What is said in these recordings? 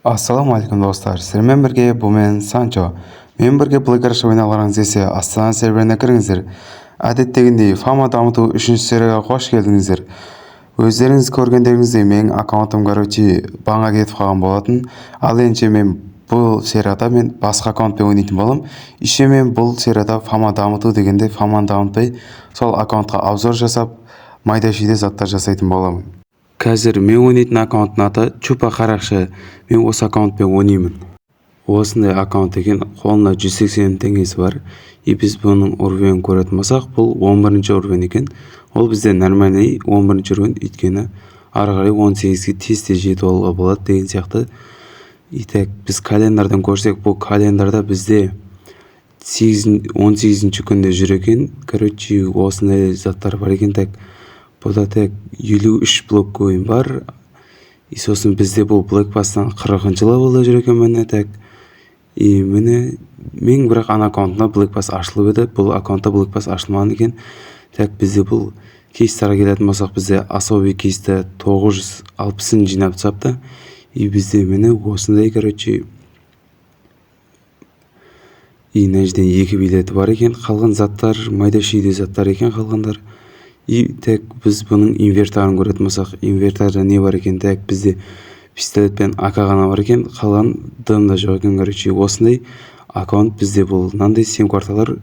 Ассалаумағалейкум достар, сіздермен бірге бұл мен Санчо. Мен бірге плейкаршы ойналарыңыз десе Астана серверіне кіріңіздер. Әдеттегіндей фама дамыту 3-ші серияға қош келдіңіздер. Өздеріңіз көргендеріңіздей менің аккаунтым баңа кетіп қалған болатын. Ал енді мен бұл серияда басқа аккаунтпен ойнайтын болам. Еще мен бұл серияда фама дамыту дегенде фаманы дамытпай сол аккаунтқа обзор жасап, майда-шүйде заттар жасайтын боламын. Қазір мен ойнайтын аккаунттың аты Чупа Қарақшы. Мен осы аккаунтпен ойнаймын. Осындай аккаунт екен, қолында 180 теңгесі бар. И біз бұның уровенін көретін болсақ, бұл 11-ші уровен екен. Ол бізде нормальный 11-ші уровен, өйткені ары қарай 18-ге тез жетіп алуға болады деген сияқты. Итак, біз календардан көрсек, бұл календарда бізде 18-ші күнде жүр екен. Короче, осындай заттар бар екен. Так, бұда тек 53 блок ойын бар. И сосын бізде бұл Black Pass'тан 40-ші левелде жүр екен міне. Так, и міне мен бірақ ана аккаунтына Black Pass ашылып еді. Бұл аккаунтта Black Pass ашылмаған екен. Так, бізде бұл кейстарға келетін болсақ, бізде особый кейсті 960-ын жинап тапты. И бізде міне осындай, короче, и нәжден 2 билеті бар екен. Қалған заттар майда-шүйде заттар екен қалғандар. И так біз бұның инверторын көретін болсақ, инверторда не бар екен? Так, бізде пистолет пен АК ғана бар екен, қалған дымда жоқ екен. Короче, осындай аккаунт бізде бұл мынандай 7 кварталар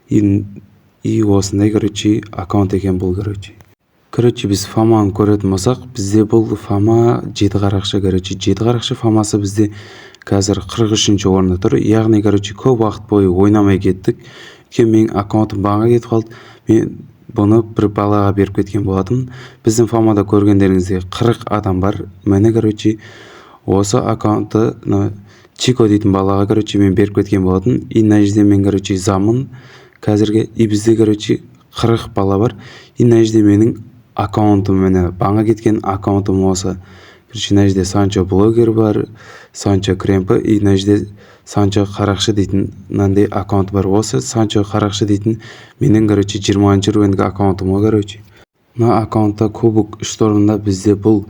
и осындай, короче, аккаунт екен бұл. Короче, біз фаманы көретін болсақ, бізде бұл фама 7 қарақшы. Короче, 7 қарақшы фамасы бізде қазір 43-ші орында тұр. Яғни, короче, көп уақыт бойы ойнамай кеттік. Өйткені менің аккаунтым баңа кетіп қалды. Мен бұны бір балаға беріп кеткен болатын. Біздің фамада көргендеріңізде 40 адам бар. Мені, короче, осы аккаунтты Чико дейтін балаға, короче, мен беріп кеткен болатын. И нәжде мен, короче, замын қазірге. И бізде, короче, 40 бала бар. И нәжде менің аккаунтым, мені баңа кеткен аккаунтым осы. Короче, нәжде Санчо блогер бар, Санчо Кремпі, и нәжде Санчо Қарақшы дейтін нандай аккаунт бар. Осы Санчо Қарақшы дейтін менің, короче, 20-ші уровенге аккаунтым о, короче. Мына аккаунтта кубок штормында бізде бұл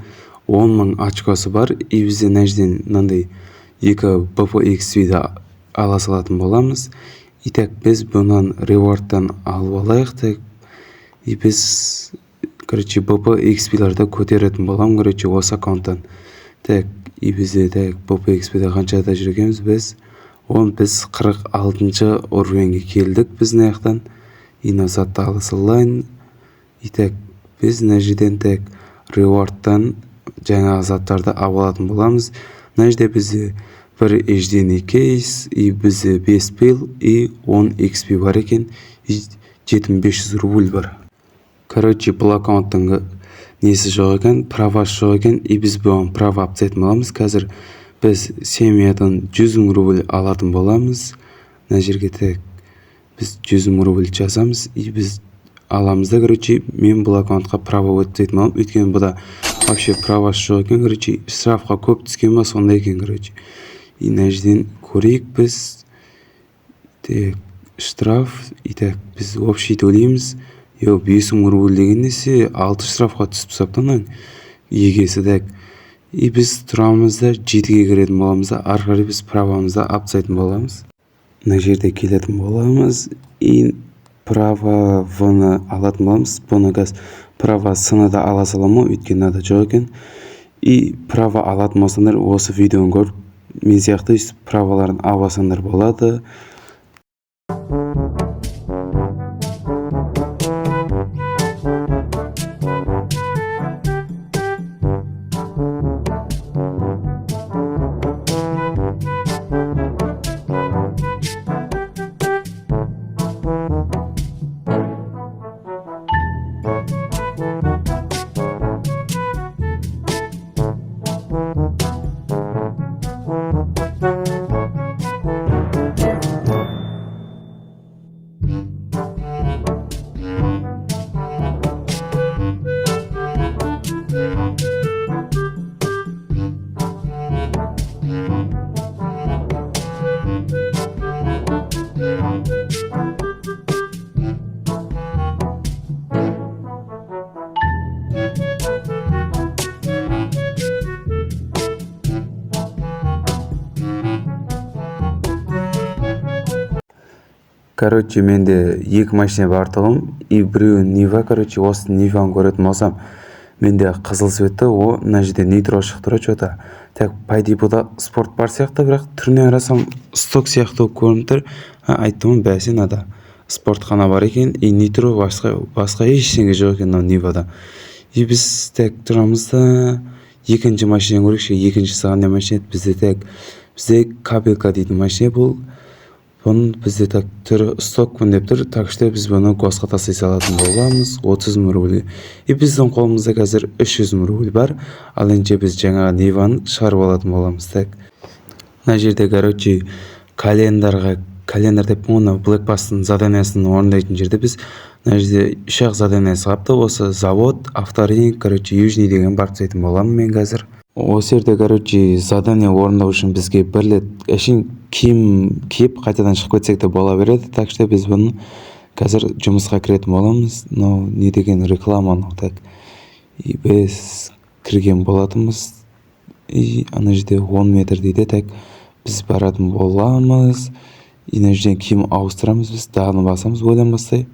10.000 очкосы бар. И бізде нәжден нандай 2 BPXP-ді ала салатын боламыз. И так, біз бұнан ревордтан алып алайық. Так, и біз, короче, BPXP-ларды көтеретін болам, короче, осы аккаунттан. Так, и бізде так BPXP-де қаншада жүргенбіз біз? Біз 46-ші уровенге келдік біздің аяқтан. И назатты алысылайын. И так, біз нәжеден так ревордтан жаңағы заттарды алатын боламыз. Нәжде бізде бір HDN кейс, и бізде 5 пил, и 10 XP бар екен, и 7500 рубль бар. Короче, бұл аккаунттың несі жоқ екен, правасы жоқ екен, и біз бұған права апсайтын боламыз. Қазір біз семьядан 100.000 рубль алатын боламыз. Мына жерге так біз 100.000 рубль жазамыз, и біз аламыз да, короче, мен бұл аккаунтқа права өтпейтін боламын. Өйткені бұда вообще правасы жоқ екен, короче, штрафқа көп түскен ба, сондай екен, короче. И нәжден көрейік біз. Так, штраф, и так біз общий төлейміз. 5.000 рубль деген несе 6 штрафқа түсіп саптан егесі. Так, и біз тұрамызда 7-ге кіретін боламыз да, арқары біз правамызда апсайтын боламыз. Мына жерде келетін боламыз, и права вны алатын боламыз. Бұны газ права сыны да ала саламы, өйткені нада жоқ екен. И права алатын болсандар, осы видеоны көріп, мен сияқты праваларын аласандар болады. Короче, менде 2 машина бар тұғым. И біреуі Нива, короче, осы Ниваны көретін болсам, менде қызыл светті, о, мына жерде нитро шығып тұр что-то. Так, по идее, бұда спорт бар сияқты, бірақ түріне қарасам сток сияқты көрініп тұр. Айттым, бәсе надо. Спортхана бар екен, и нитро басқа ештеңе жоқ екен мынау Нивада. И біз так тұрамыз да, екінші машина көрейікші, екіншісі қандай машина еді бізде так. Бізде кабелка дейтін машина бұл. Бұның бізде так түрі стокпын деп тұр, так что біз бұны госқа тастай салатын боламыз 30 мың рубльге. И біздің қолымызда қазір 300 мың рубль бар, ал енді біз жаңағы Ниваны шығарып алатын боламыз. Так, мына жерде короче календар деп оны Блэкбастың заданиясын орындайтын жерде біз мына жерде 3 заданиясы қапты. Осы завод, авторинг, короче, южный деген барып тастайтын боламын мен қазір. Осы жерде короче задание орындау үшін бізге бір рет әшейін киім киіп қайтадан шығып кетсек те бола береді. Так что біз бұны қазір жұмысқа кіретін боламыз. Мынау не деген реклама анау. Так, и біз кірген болатынбыз. И ана жерде 10 метр дейді. Так, біз баратын боламыз. И мына жерден киім ауыстырамыз, біз дағыны басамыз ойланбастай.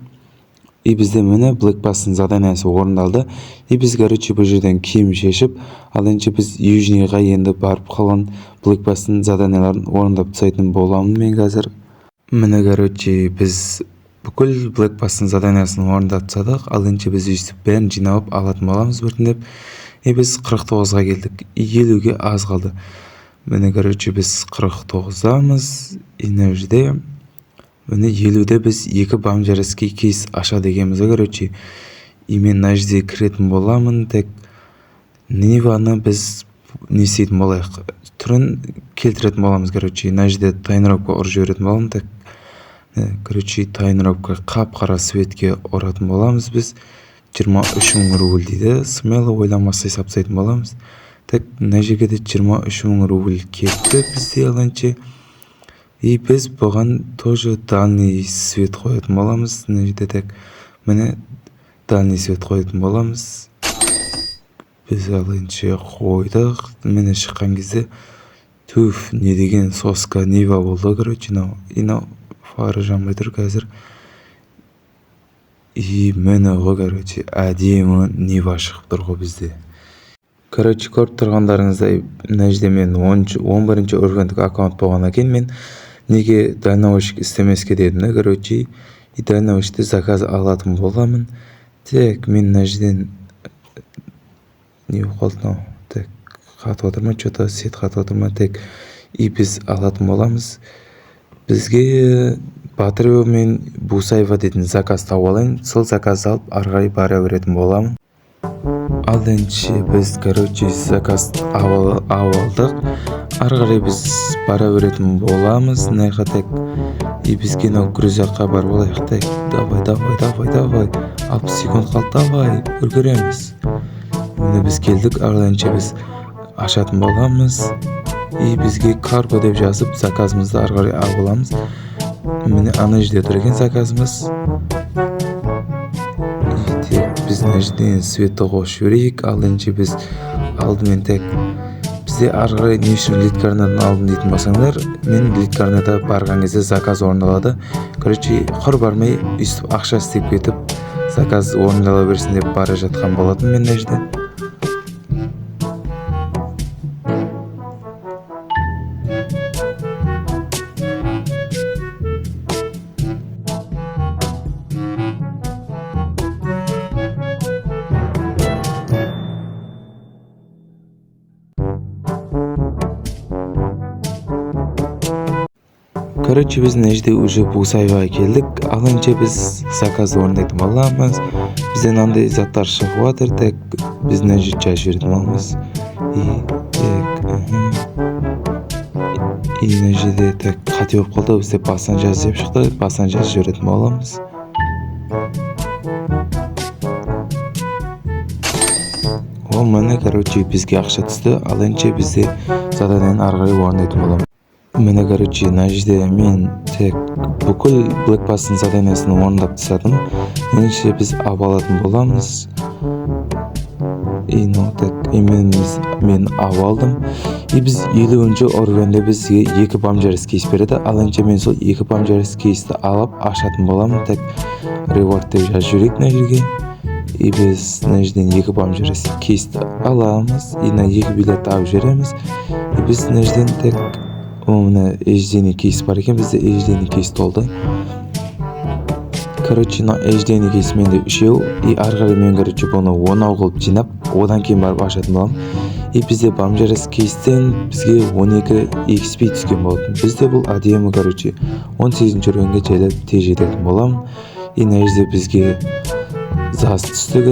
И бізде міне Блэкбастың заданиясы орындалды. И біз короче бұл жерден киім шешіп, ал енді біз южныйға енді барып қалған Блэкбастың заданияларын орындап тастайтын боламын мен қазір. Міне короче біз бүкіл Блэкбастың заданиясын орындап тастадық, ал енді біз өйстіп бәрін жинап алатын боламыз біртіндеп. И біз 49-ға келдік. И 50-ге аз қалды. Міне короче біз 49-дамыз. И мына жерде міне 50-де біз 2 бомжарский кейс ашады екенбіз, короче. И мен мына жерде кіретін боламын. Так, Ниваны біз не істейтін болайық, түрін келтіретін боламыз, короче. Мына жерде тайнировка ұрып жіберетін боламын. Так, короче, тайнировка қап-қара светке ұратын боламыз біз. 23 мың рубль дейді. Смело ойламастай сапсайтын боламыз. Так, мына жерге де 23 мың рубль кетті бізде аланче. И біз бұған тоже дальний свет қоятын боламыз. Мына жерде так, міне дальний свет қоятын боламыз. Біз аланче қойдық. Міне шыққан кезде түф, не деген соска Нива болды, короче. Инау фары жанбай тұр қазір. И міне ғой, короче, әдемі Нива шығып тұр ғой бізде. Короче, көріп тұрғандарыңыздай, мына жерде мен 11-ші өргендік аккаунт болғаннан кейін мен неге дальнобойщик істемеске дедім да, короче. И дальнобойщикте заказ алатын боламын. Так, мен мына жерден не қалды мынау. Так, қатып отыр ма, что-то сет қатып отыр ма. Так, и біз алатын боламыз. Бізге Батырева мен Бусаева дейтін заказ тауып алайын. Сол заказды алып ары қарай бара беретін боламын. Ал енді біз короче заказ алдық. Ары қарай біз бара беретін боламыз. Найға так. И бізге мынау грузияққа барып алайық. Так, давай. 60 секунд қалды, давай, үлгереміз. Міне біз келдік, арлайынша біз ашатын боламыз. И бізге карго деп жазып, заказымызды ары қарай алып аламыз. Міне ана жерде тұр екен заказымыз. И біз мына жерден светті қосып жіберейік. Ал енді біз алдымен так, бізде ары қарай не үшін лид-карнадан алдым дейтін болсаңдар, мен лид-карнада барған кезде заказ орындалады. Короче, құр бармай өйстіп ақша істеп кетіп, заказ орындала берсін деп бара жатқан болатын мен мына жерде. Короче, біз мына жерде уже Бусаеваға келдік. Ал енді біз заказды орындайтын боламыз. Бізден мынандай заттар шығып жатыр. Так, біз мына жерде жазып жіберетін боламыз. И мына жерде так қате болып қалды. Бізде басынан жазып шықты. Басынан жазып жіберетін боламыз. Ол міне короче бізге ақша түсті. Ал енді бізде заданияны ары қарай орындайтын боламыз. Міне короче мына жерде мен тек бүкіл Блэкбастың заданиясын орындап тастадым. Енді біз алып алатын боламыз. так мен алдым. Біз 50-нче органда бізге 2 бамжарыс кейс береді. Алайынша мен сол 2 бамжарыс кейсті алып ашатын боламын. Так reward деп жазып жіберейік мына жерге. Біз мына жерден 2 бамжарыс кейсті аламыз. На 2 билет алып жібереміз. Біз мына жерден так мына еждені кейс бар екен. Бізде еждені кейс толды. Короче, еждені кейс менде 3-еу. Ары қарай мен бұны 10 қылып жинап, одан кейін барып ашатын боламын. Бізде бамжарыс кейстен бізге 12 XP түскен болатын. Бізде бұл ADM 18-ші рөлге жайлап тез жететін боламын. Мына жерде бізге зас түсті.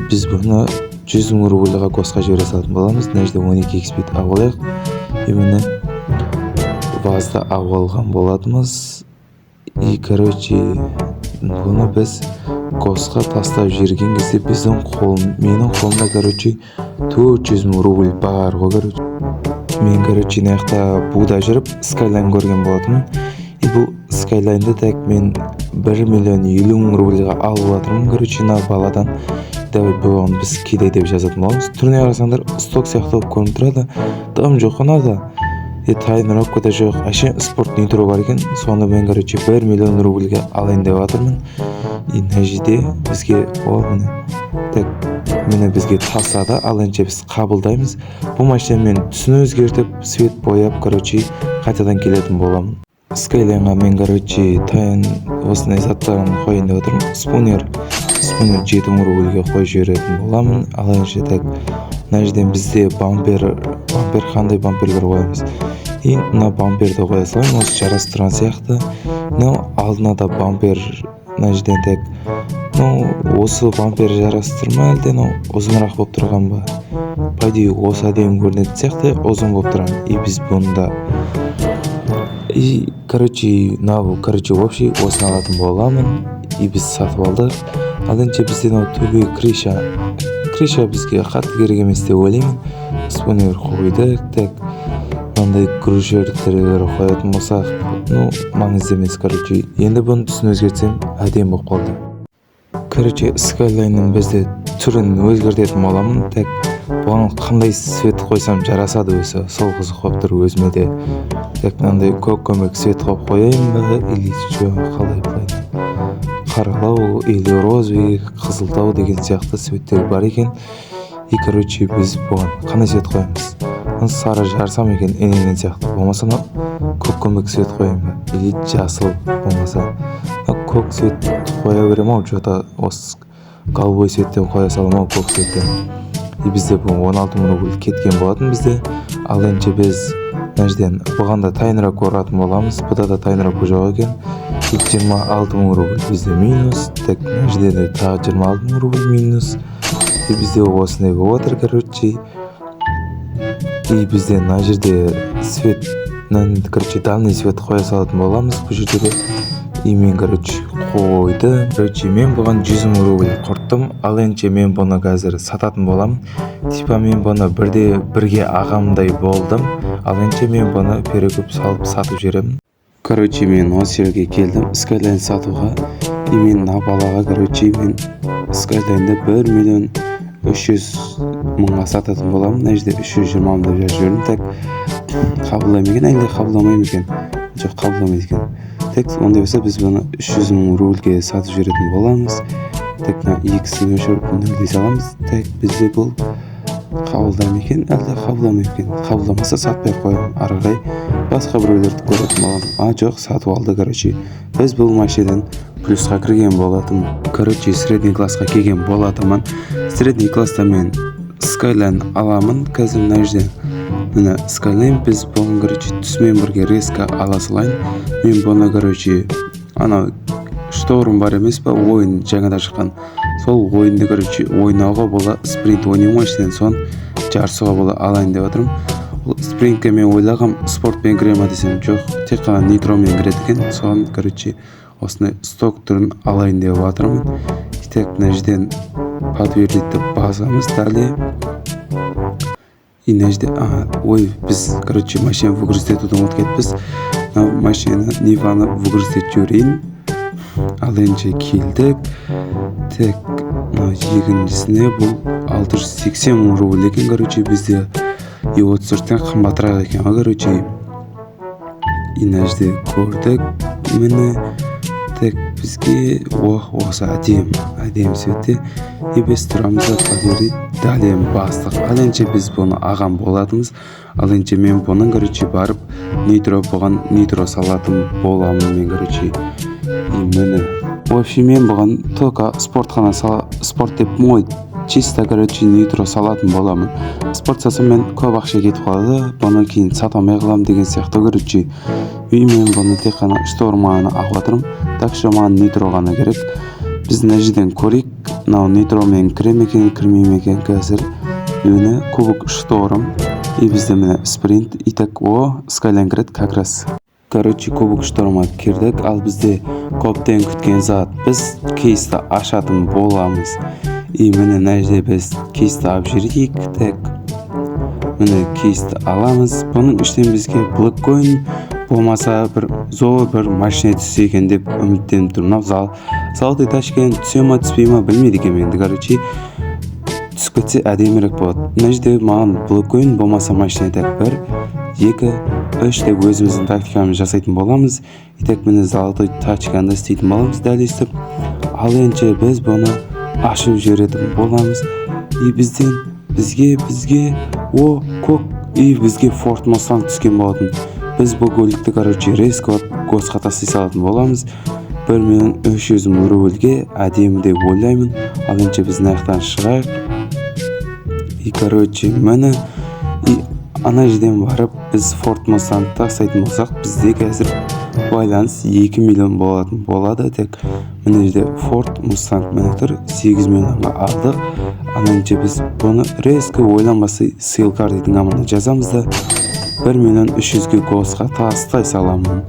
Біз бұны 100 000 рубльға қосқа жібере салатын боламыз. Мына жерде 12 XP алып алайық. Міне базда алып алған болатынбыз. Бұны біз қосқа тастап жүрген кезде менің қолымда 400 000 рубль бар ғой. Мен наяқта бұда жүріп Skyline көрген болатынмын. Бұл Skyline'ды так мен 1 миллион 50 000 рубльға алып жатырмын. Баладан бұған біз кедей деп жазатын боламыз. Түріне қарасаңдар сток сияқты болып көрініп тұрады. Дым жоқ қанада. Тайнырақ да жоқ. Әше спорт нитро бар екен. Соны мен 1 миллион рубльге алайын деп жатырмын. Мына жерде бізге мені бізге тасады. Алайынша біз қабылдаймыз. Бұл машина мен түсін өзгертіп, свет бояп, қайтадан келетін боламын. Skylineға мен тайын осындай заттарын қойын деп отырмын. Спунер 7 000 рубльге қой жіберетін боламын. Алайынша мына жерден бізде бампер қандай бамперлер қоямыз. Мына бамперді қоя салайын. Осы жарастырған сияқты. Алдына да бампер мына жерден осы бампер жарастырма әлде ұзынырақ болып тұрған ба? Пайдей осы әдемі көрінетін сияқты ұзын болып тұрған. Біз бұнда вообще осыны алатын боламын. Біз сатып алдық. Алайынша бізде төбе криша бізге қатты керек емес деп ойлаймын. Спунер қойдық. Мынандай грушерлер қоятын болсақ, маңызды емес. Енді бұны түсін өзгертсем әдемі болып қалды. Skyline'ның бізде түрін өзгертетін боламын. Бұған қандай свет қойсам жарасады өзі. Сол қызық қойып тұр өзіме де. Мынандай көк-көмек свет қойып қояйын ба, или қалай бұлайды. Қаралау, или розовый, қызылтау деген сияқты светтер бар екен. Біз бұған қандай свет қоямыз? Сары жарсам екен, енеген сияқты. Болмаса көк-көмек свет қояйын ба, или жасыл болмаса. Көк свет қоя берем жота осы голубой светтен қоя салам көк светтен. Бізде бұл 16 000 рубль кеткен болатын бізде. Алайынша біз мына жерден бұғанда тайынырақ көретін боламыз. Бұда да тайынырақ жоқ екен. 26 000 рубль бізде минус. Мына жерден тағы 26 000 рубль минус. Бізде осындай болып отыр. Бізде мына жерде свет, дальный свет қоя салатын боламыз бұл жерде. Мен қойды. Мен бұған 100 000 рубль құрттым. Алайынша мен бұны қазір сататын болам. Мен бұны бірге ағамдай болдым. Алайынша мен бұны перекөп салып сатып жіберемін. Мен осы жерге келдім Skyline сатуға. Мен балаға мен Skyline'ды 1 миллион 300 000-ға сататын боламын. Мына жерде 320 000 деп жазып жібердім. Қабылдаймын екен, әлде қабылдамаймын екен? Жоқ, қабылдамайды екен. Онда болса біз бұны 300 000 рубльге сатып жіберетін боламыз. Екісін өшіріп нөлдей саламыз. Бізде бұл қабылдаймын екен, әлде қабылдамайды екен? Қабылдамаса сатпай қоямын. Ары қарай басқа біреулерді көретін боламын. Жоқ, сатып алды. Біз бұл машинадан плюсқа кірген болатын. Средний классқа келген болатынмын. Средний класста мен Skyline аламын. Қазір мына жерден мына Skyline біз бұған түсімен бірге резко ала салайын. Мен бұны анау шторым бар емес па, ойын жаңада шыққан. Сол ойынды ойнауға бола спринт ойнау машинен соң жарысуға бола алайын деп отырмын. Спринтке мен ойлағам спортпен кіре ма десем, жоқ, тек қана нитромен кіреді екен. Соған осындай сток түрін алайын деп отырмын. Мына жерден подтвердитті басамыз далее. Мына жерде біз машина выгрузить етуді ұмытып кетіппіз. Машина Ниваны выгрузить етіп жіберейін. Алайынша келдік. екіншісіне бұл 680 мың рубль екен. Короче, бізде E34-тен қымбатырақ екен. Короче, инәжде көрдік. Міне так бізге осы әдем сөйтті. Біз тұрамыз қадері дәлем бастық. Аленше біз бұны ағам боладымыз. Аленше мен бұның короче барып нитро бұған нитро салатын боламын мен короче. Міне вообще мен бұған только спорт деп мой чисто короче нитро салатын боламын. Спорт салсам мен көп ақша кетіп қалады. Бұны кейін сата алмай қаламын деген сияқты короче. Мен бұны тек қана шторманы ағып жатырмын. Так что маған нитро ғана керек. Біз мына жерден көрейік. Мынау нитромен кіре ме екен, кірмей ме екен қазір. Міне кубок шторм. И бізде міне спринт. И так Skyline кіреді как раз. Короче, кубок шторма кірдік. Ал бізде көптен күткен зат. Біз кейсті ашатын боламыз. И міне мына жерде біз кейсті алып жіберейік. Так. Міне кейсті аламыз. Бұның іштен бізге блоккоин болмаса бір машина түссе екен деп үміттеніп тұрмын. Золотой ташкент түсе ма түспей ма білмейді екен енді. Короче, түсіп кетсе әдемірек болады. Мына жерде маған блоккоин болмаса машина так 1, 2, 3 деп өзіміздің тактикамызды жасайтын боламыз. И так міне золотой тачканы істейтін боламыз дәл естіп. Ал енді біз бұны ашып жіберетін боламыз. И бізге көк и бізге Ford Mustang түскен болатын. Біз бұл көлікті короче резко госқа тастай салатын боламыз. 1.300.000 рубльге әдемі деп ойлаймын. Ал енді біз наяқтан шығайық. И короче міне ана жерден барып біз Ford Mustang тастайтын болсақ, бізде қазір байланыс 2 миллион болатын болады. Так міне жерде Ford Mustang міне тұр, 8 миллионға алдық. Ана енді біз бұны резко ойланбасы ссылка дейтін амана жазамыз да 1.300.000-ге госқа тастай саламын.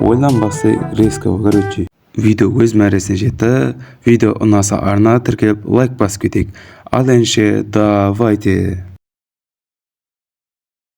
Ойланбасы резко короче. Видео өз мәресіне жетті. Видео ұнаса арна тіркеліп лайк басып кетейік. Ал енді давайте.